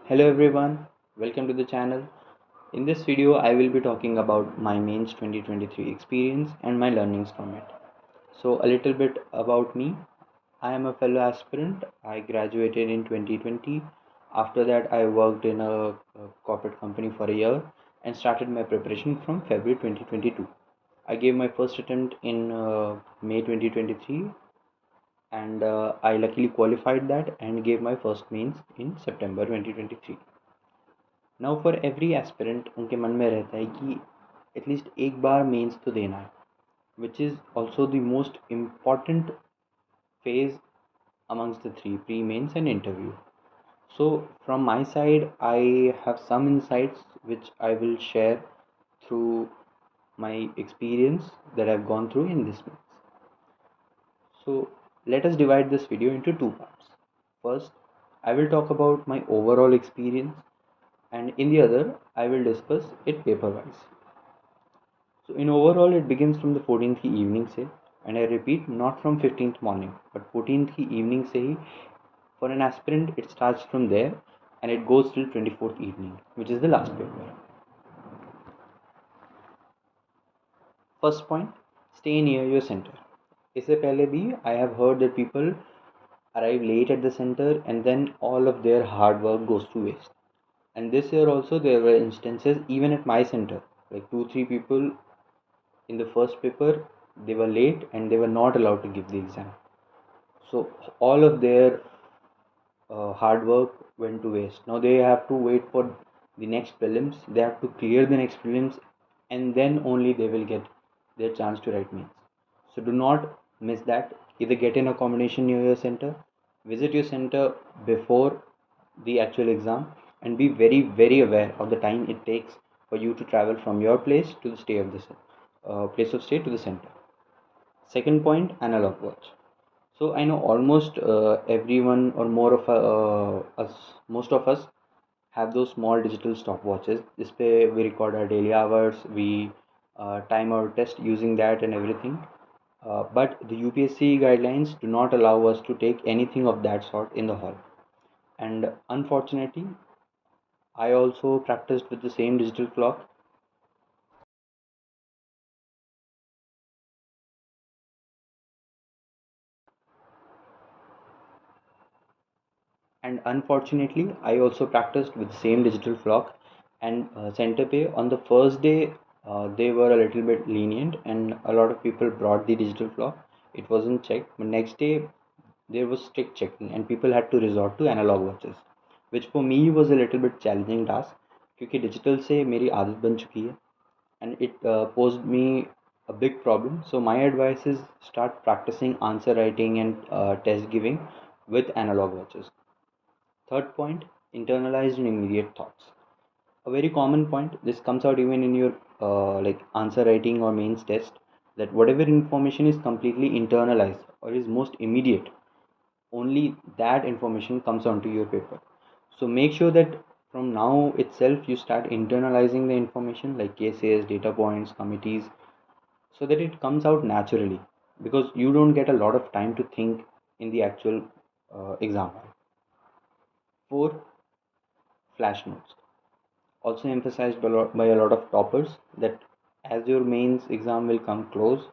Hello everyone, welcome to the channel. In this video, I will be talking about my mains 2023 experience and my learnings from it. So, a little bit about me. I am a fellow aspirant. I graduated in 2020. After that, I worked in a corporate company for a year and started my preparation from February 2022. I gave my first attempt in May 2023 and I luckily qualified that and gave my first mains in September 2023. Now for every aspirant उनके मन में रहता है कि at least एक बार mains तो देना है, which is also the most important phase amongst the three, pre-mains and interview. So from my side, I have some insights which I will share through my experience that I've gone through in this mains. So let us divide this video into two parts. First, I will talk about my overall experience, and in the other I will discuss it paper wise. So in overall it begins from the 14th की evening से, and I repeat, not from 15th morning but 14th की evening से ही. For an aspirant it starts from there and it goes till 24th evening, which is the last paper. First point, stay near your center. इससे पहले भी I have heard that people arrive late at the center and then all of their hard work goes to waste. And this year also there were instances even at my center, like 2-3 people in the first paper, they were late and they were not allowed to give the exam. So all of their hard work went to waste. Now they have to wait for the next prelims, they have to clear the next prelims, and then only they will get their chance to write mains. So do not miss that. Either get an accommodation near your center, visit your center before the actual exam, and be very aware of the time it takes for you to travel from your place to the stay of the place of stay to the center. Second point, analog watch. So I know almost everyone or more of most of us have those small digital stopwatches. This way we record our daily hours, we time our test using that and everything. But the UPSC guidelines do not allow us to take anything of that sort in the hall. And unfortunately, I also practiced with the same digital clock. And unfortunately, I also practiced with the same digital clock. And Centerpay on the first day, they were a little bit lenient, and a lot of people brought the digital clock. It wasn't checked, but next day there was strict checking, and people had to resort to analog watches, which for me was a little bit challenging task, क्योंकि digital से मेरी आदत बन चुकी है, and it posed me a big problem. So my advice is start practicing answer writing and test giving with analog watches. Third point, internalized and immediate thoughts. A very common point. This comes out even in your like answer writing or mains test. That whatever information is completely internalized or is most immediate, only that information comes onto your paper. So make sure that from now itself you start internalizing the information like cases, data points, committees, so that it comes out naturally, because you don't get a lot of time to think in the actual exam. 4. Flash notes. Also emphasized by a lot of toppers that as your mains exam will come close,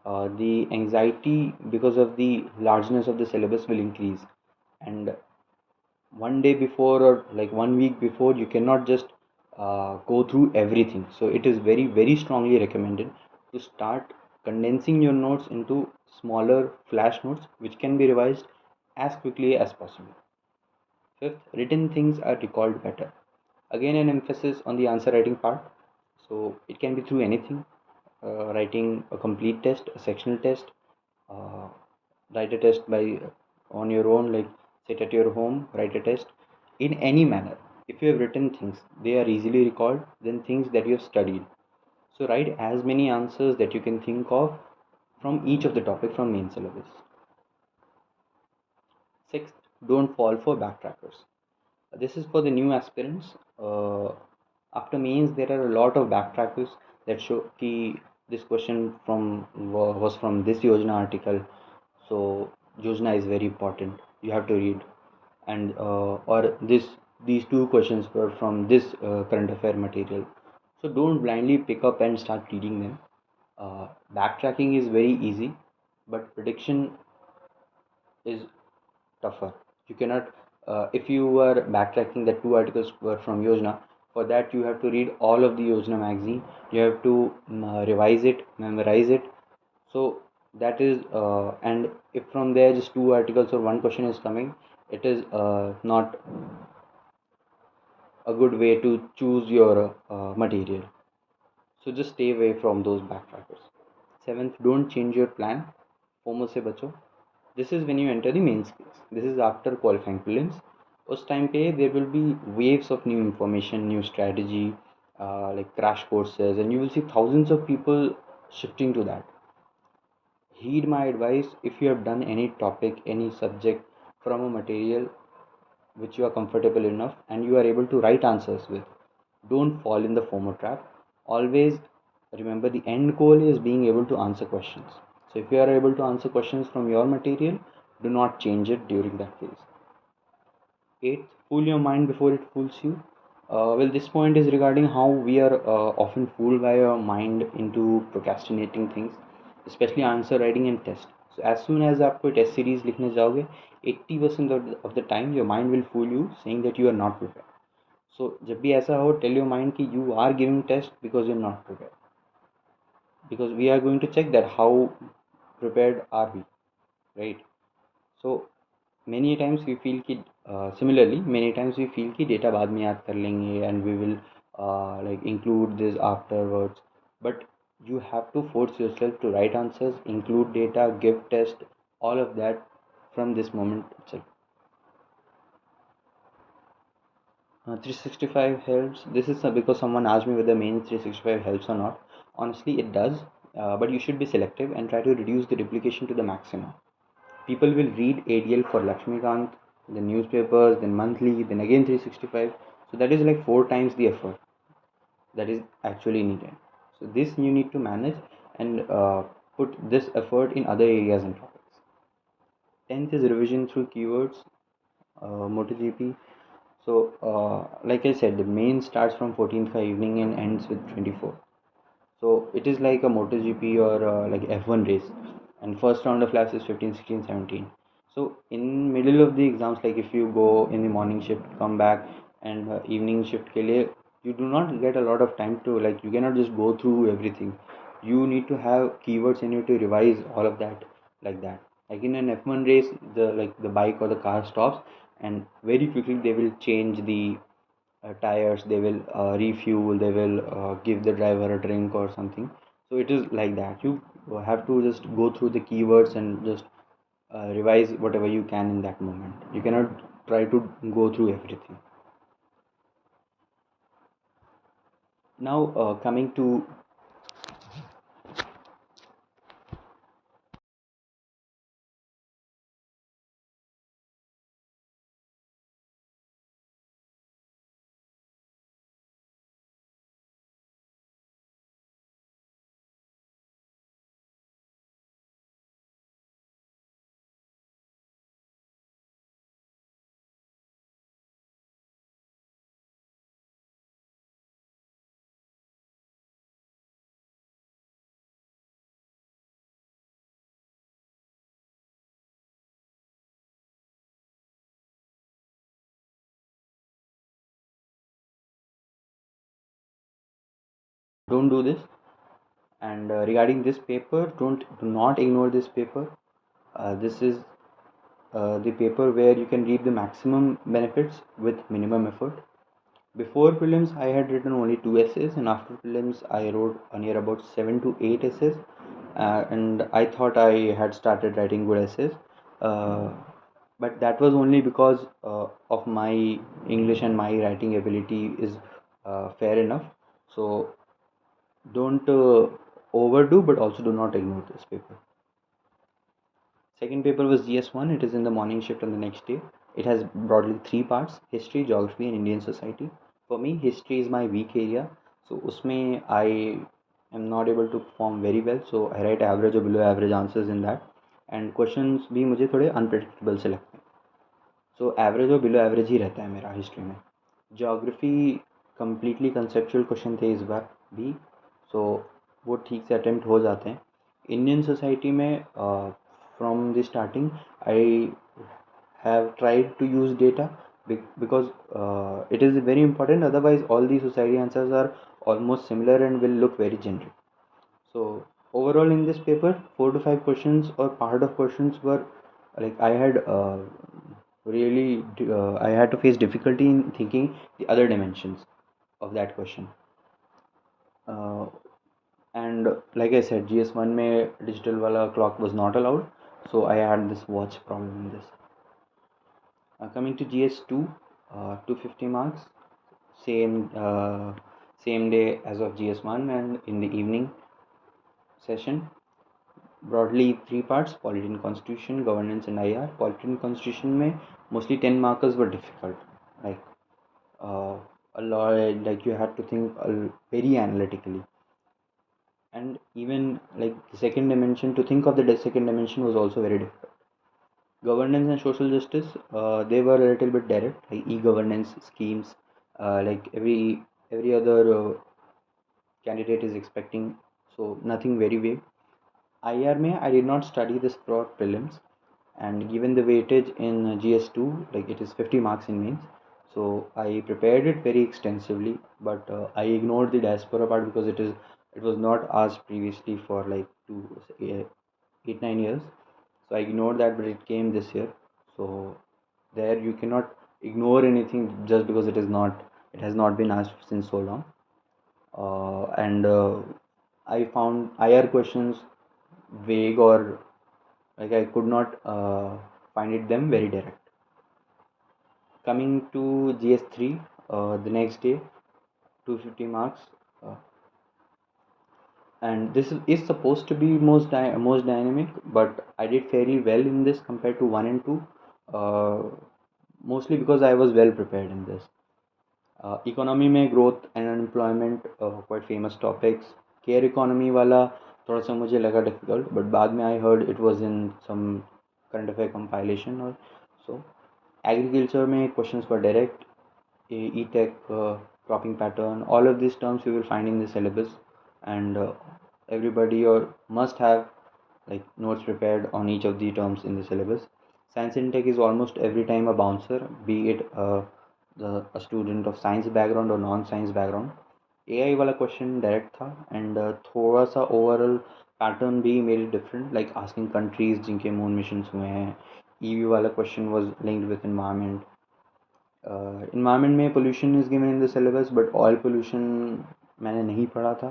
the anxiety because of the largeness of the syllabus will increase, and one day before or like 1 week before you cannot just go through everything. So it is very strongly recommended to start condensing your notes into smaller flash notes which can be revised as quickly as possible. Fifth, written things are recalled better. Again, an emphasis on the answer writing part. So it can be through anything, writing a complete test, a sectional test, uh, write a test by on your own, like sit at your home, write a test in any manner. If you have written things, they are easily recalled than things that you have studied. So write as many answers that you can think of from each of the topic from main syllabus. Sixth, don't fall for backtrackers. This is for the new aspirants. After mains, there are a lot of backtrackers that show कि this question was from this Yojana article. So Yojana is very important. You have to read, and or this these two questions were from this current affair material. So don't blindly pick up and start reading them. Backtracking is very easy, but prediction is tougher. You cannot, if you were backtracking that two articles were from Yojana, for that you have to read all of the Yojana magazine. You have to revise it, memorize it. So that is, and if from there just two articles or one question is coming, it is not a good way to choose your material. So just stay away from those backtrackers. Seventh, don't change your plan. FOMO से बचो. This is when you enter the main space. This is after qualifying prelims. उस time पे there will be waves of new information, new strategy, like crash courses, and you will see thousands of people shifting to that. Heed my advice. If you have done any topic, any subject from a material which you are comfortable enough and you are able to write answers with, don't fall in the FOMO trap. Always remember the end goal is being able to answer questions. So if you are able to answer questions from your material, do not change it during that phase. Eighth, fool your mind before it fools you. Well, this point is regarding how we are often fooled by our mind into procrastinating things, especially answer writing and test. So as soon as आप कोई test series लिखने जाओगे, 80% of the time your mind will fool you saying that you are not prepared. So जब भी ऐसा हो, tell your mind कि you are giving test because you're not prepared. Because we are going to check that how prepared are we, right? So many times we feel कि similarly many times we feel कि data बाद में याद कर लेंगे and we will like include this afterwards, but you have to force yourself to write answers, include data, give test, all of that from this moment itself. 365 helps. This is because someone asked me whether main 365 helps or not. Honestly, it does, but you should be selective and try to reduce the duplication to the maximum. People will read ADL for Lakshmikant, then newspapers, then monthly, then again 365. So that is like 4 times the effort that is actually needed. So this you need to manage and put this effort in other areas and topics. 10th is revision through keywords, MotoGP. So, like I said, the main starts from 14th evening and ends with 24. So it is like a MotoGP or like F1 race, and first round of laps is 15, 16, 17. So in middle of the exams, like if you go in the morning shift, come back, and evening shift के लिए, you do not get a lot of time to, like, you cannot just go through everything. You need to have keywords and you need to revise all of that like that. Like in an F1 race, the bike or the car stops, and very quickly they will change the tires, they will refuel, they will give the driver a drink or something. So it is like that. You have to just go through the keywords and just revise whatever you can in that moment. You cannot try to go through everything. Now coming to don't do this. And regarding this paper, do not ignore this paper. This is the paper where you can reap the maximum benefits with minimum effort. Before prelims, I had written only 2 essays, and after prelims, I wrote near about 7 to 8 essays. And I thought I had started writing good essays, uh, but that was only because of my English and my writing ability is fair enough. So don't overdo, but also do not ignore this paper. Second paper was GS1. It is in the morning shift on the next day. It has broadly 3 parts: history, geography, and Indian society. For me, history is my weak area. So usme I am not able to perform very well. So I write average or below average answers in that. And questions भी मुझे थोड़े unpredictable से लगते हैं. So average और below average ही रहता है मेरा history में. ज्योग्राफी completely conceptual क्वेश्चन थे इस बार भी, सो वो ठीक से अटेम्प्ट हो जाते हैं. इंडियन सोसाइटी में from the starting I have tried to use data because it is very important, otherwise all the society answers are almost similar and will look very generic. So overall in this paper 4 to 5 questions or part of questions were like I had I had to face difficulty in thinking the other dimensions of that question. uh, and like I said, GS1 में digital वाला clock was not allowed, so I had this watch problem in this. Coming to GS2, 250 marks, same same day as of GS1 and in the evening session. Broadly three parts: polity and constitution, governance and IR. Polity and constitution में mostly 10 markers were difficult, like uh, a lot, like you had to think very analytically, and even like the second dimension, to think of the second dimension was also very difficult. Governance and social justice, they were a little bit direct, like e-governance schemes, like every other candidate is expecting, so nothing very vague. IR में I did not study this for prelims, and given the weightage in GS2, like it is 50 marks in mains, so I prepared it very extensively, but I ignored the diaspora part because it was not asked previously for like 8 9 years, so I ignored that, but it came this year. So there you cannot ignore anything just because it has not been asked since so long. And I found IR questions vague, or like I could not find it them very direct. Coming to GS3, the next day, 250 marks, uh, and this is supposed to be most dynamic, but I did fairly well in this compared to 1 and 2, uh, mostly because I was well prepared in this. Economy में growth and unemployment quite famous topics. Care economy वाला थोड़ा सा मुझे लगा difficult, but बाद में I heard it was in some current affair compilation or so. Agriculture में questions were direct, e tech, cropping pattern, all of this terms you will find in the syllabus, and everybody or must have like notes prepared on each of the terms in the syllabus. Science and tech is almost every time a bouncer, be it a student of science background or non science background. AI वाला question direct था, and थोड़ा सा overall pattern भी मेरी different, like asking countries जिनके moon missions हुए हैं. EV वाला question was linked with environment. Environment में pollution is given in the syllabus, but oil pollution मैंने नहीं पढ़ा था,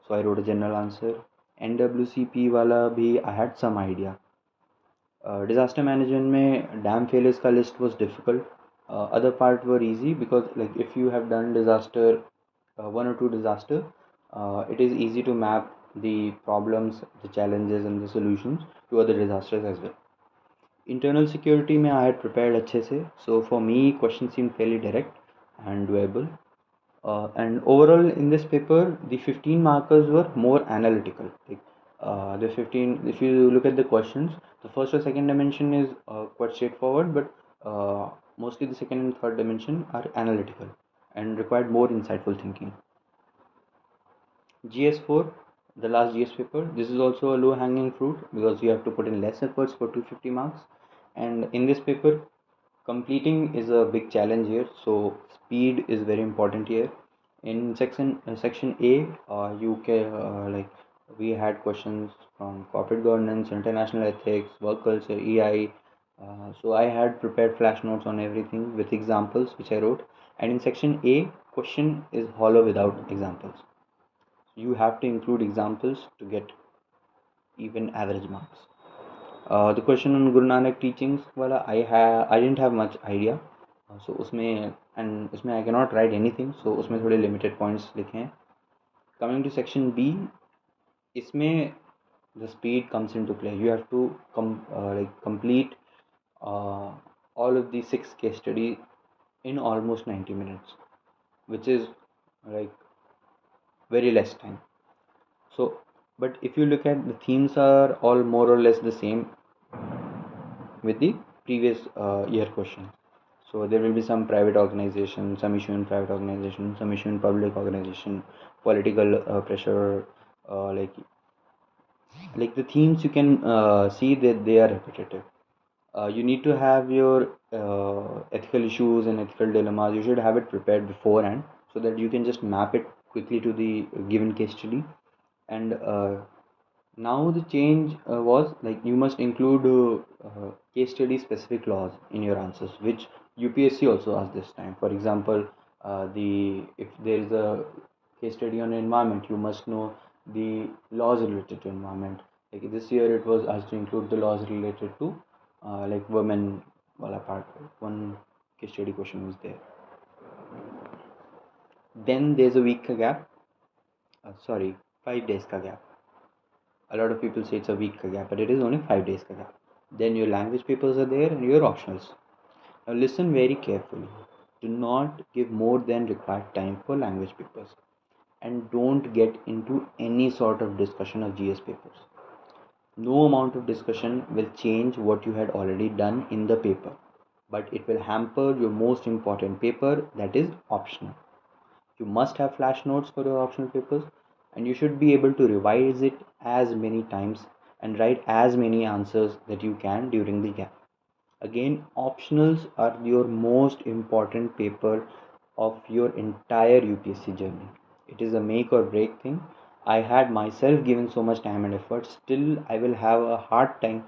so I wrote a general answer. NWCP वाला भी I had some idea. Disaster management में dam failures का list was difficult. Other part were easy because like if you have done disaster, one or two disaster, it is easy to map the problems, the challenges and the solutions to other disasters as well. Internal security में I had prepared अच्छे से, so for me questions seemed fairly direct and doable. And overall in this paper, the 15 markers were more analytical. Like, the 15, if you look at the questions, the first or second dimension is quite straightforward, but mostly the second and third dimension are analytical and required more insightful thinking. GS4, the last GS paper, this is also a low hanging fruit because you have to put in less efforts for 250 marks. And in this paper, completing is a big challenge here, so speed is very important here. In section A, you can like we had questions from corporate governance, international ethics, work culture, EI. So I had prepared flash notes on everything with examples which I wrote. And in section A, question is hollow without examples. You have to include examples to get even average marks. The question on Guru Nanak teachings wala I didn't have much idea, so उसमें I cannot write anything, so उसमें थोड़े limited points लिखे हैं. Coming to section B, इसमें the speed comes into play. You have to complete all of the 6 case study in almost 90 minutes, which is like very less time. So, but if you look at the themes are all more or less the same with the previous year question. So there will be some private organization, some issue in private organization, some issue in public organization, political pressure, like the themes you can see that they are repetitive. You need to have your ethical issues and ethical dilemmas. You should have it prepared beforehand so that you can just map it quickly to the given case study. And now the change was like you must include case study specific laws in your answers, which UPSC also asked this time. For example, the if there is a case study on environment, you must know the laws related to environment. Like this year, it was asked to include the laws related to like women. Wala part one case study question was there. Then there's a week ka gap. Sorry, 5 days ka gap. A lot of people say it's a week ka gap, but it is only 5 days ka gap. Then your language papers are there and your optionals. Now listen very carefully. Do not give more than required time for language papers, and don't get into any sort of discussion of GS papers. No amount of discussion will change what you had already done in the paper, but it will hamper your most important paper, that is optional. You must have flash notes for your optional papers, and you should be able to revise it as many times and write as many answers that you can during the gap. Again, optionals are your most important paper of your entire UPSC journey. It is a make or break thing. I had myself given so much time and effort, still I will have a hard time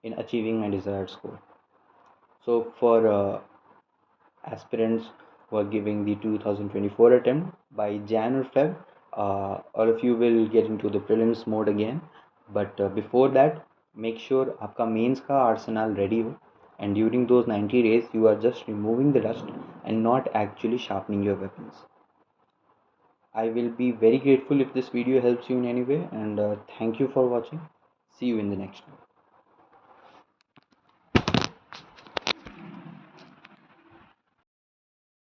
in achieving my desired score. So for aspirants who are giving the 2024 attempt, by Jan or Feb, all of you will get into the prelims mode again. But before that, make sure आपका mains का arsenal ready हो, and during those 90 days you are just removing the dust and not actually sharpening your weapons. I will be very grateful if this video helps you in any way, and thank you for watching. See you in the next one.